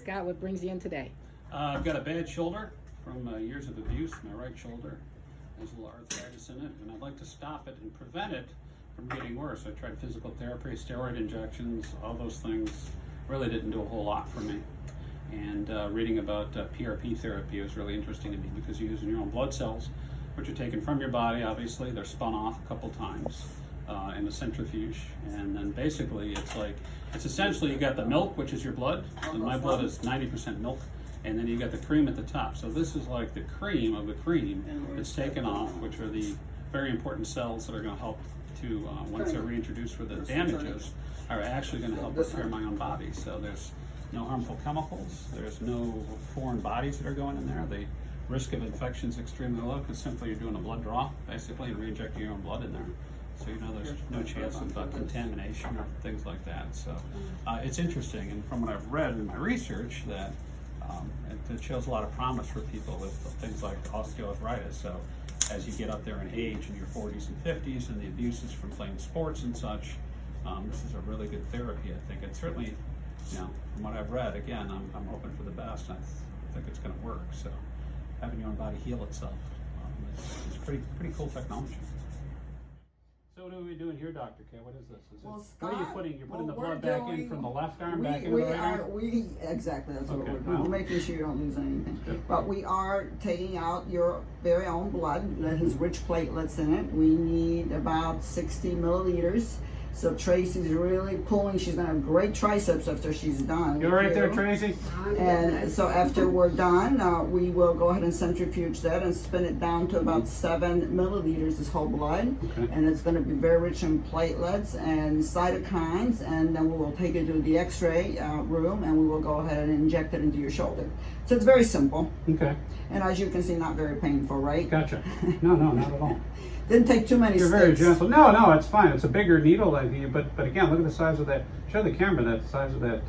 Scott, what brings you in today? I've got a bad shoulder from years of abuse. My right shoulder has a little arthritis in it, and I'd like to stop it and prevent it from getting worse. I tried physical therapy, steroid injections, all those things really didn't do a whole lot for me. And reading about PRP therapy was really interesting to me because you're using your own blood cells, which are taken from your body. Obviously, they're spun off a couple times in a centrifuge, and then basically it's essentially you got the milk, which is your blood, and my blood is 90% milk, and then you got the cream at the top. So this is like the cream of the cream that's taken off, which are the very important cells that are going to help to, once they're reintroduced for the damages, are actually going to help repair my own body. So there's no harmful chemicals, there's no foreign bodies that are going in there. The risk of infection is extremely low because simply you're doing a blood draw, basically, and re-injecting your own blood in there. So you know there's no chance of contamination or things like that. So it's interesting, and from what I've read in my research, that it shows a lot of promise for people with things like osteoarthritis. So as you get up there in age, in your 40s and 50s, and the abuses from playing sports and such, this is a really good therapy. I think it's certainly, you know, from what I've read, again, I'm hoping for the best. I think it's going to work. So having your own body heal itself is pretty cool technology. So what are we doing here, Dr. K? What is this? What are you putting? You're putting the blood back in from the left arm back into the right arm? Exactly, that's what Okay, we're doing. We're making sure you don't lose anything. Good. But we are taking out your very own blood that has rich platelets in it. We need about 60 milliliters. So Tracy's really pulling. She's gonna have great triceps after she's done. You're right there, Tracy. And so after we're done, we will go ahead and centrifuge that and spin it down to about 7 milliliters, this whole blood. Okay. And it's gonna be very rich in platelets and cytokines, and then we will take it to the x-ray room and we will go ahead and inject it into your shoulder. So it's very simple. Okay. And as you can see, not very painful, right? Gotcha. No, not at all. Didn't take too many You're sticks. very gentle. No, it's fine. It's a bigger needle, but again, look at the size of that. Show the camera that size of that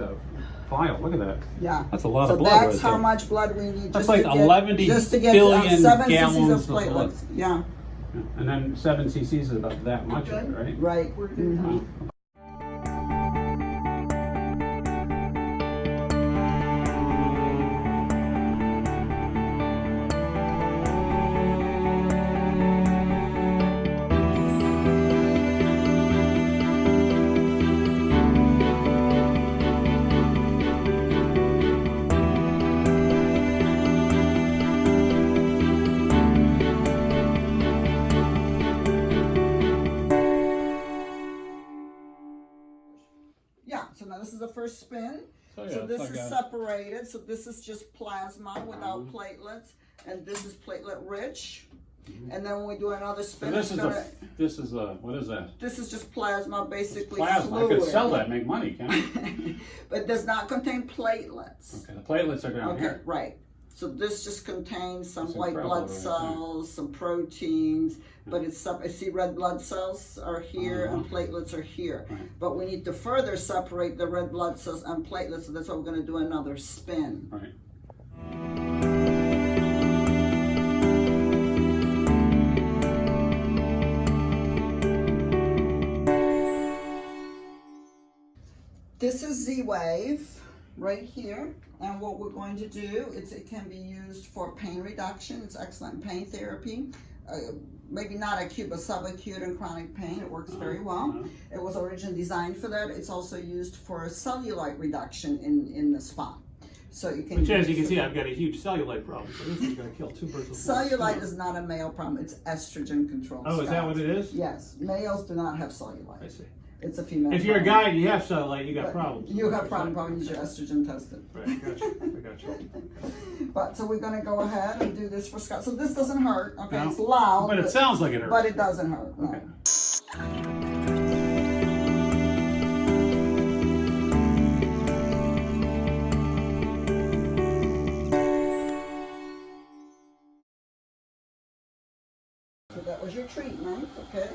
vial. Look at that. Yeah. That's a lot so of blood. that's right how there. much blood we need That's just like to get, 11 billion 7 gallons cc's of of blood. platelets. Yeah. Yeah. And then 7 cc's is about that much, of it, right? Right. Mhm. Wow. Yeah, so now this is the first spin. So, yeah, So it's this like is a- separated. So this is just plasma without platelets, and this is platelet rich. And then when we do another spin, And it's gonna, what is that? this is just plasma, basically Plasma. fluid. I could sell that, make money, can I? But it does not contain platelets. Okay, the platelets are down Okay, here. right. So this just contains some It's white incredible blood right cells, some proteins, but it's I see red blood cells are here and platelets are here. Right. But we need to further separate the red blood cells and platelets, so that's why we're going to do another spin. Right. This is Z-Wave right here, and what we're going to do is it can be used for pain reduction. It's excellent pain therapy. Maybe not acute, but subacute and chronic pain. It works very well. It was originally designed for that. It's also used for cellulite reduction in the spine. So you can. Which, as you can see, I've got a huge cellulite problem. So this is going to kill 2 birds with one stone. Cellulite is not a male problem. It's estrogen control. Oh, is that what it is? Yes. Males do not have cellulite. I see. It's a female. If you're a problem. guy and you have cellulite, you got problems. You have probably need your estrogen tested. Right, I got you. But so we're gonna go ahead and do this for Scott. So this doesn't hurt. Okay, No. it's loud. But it sounds like it hurts. But it doesn't hurt. No. Okay. So that was your treatment. Okay.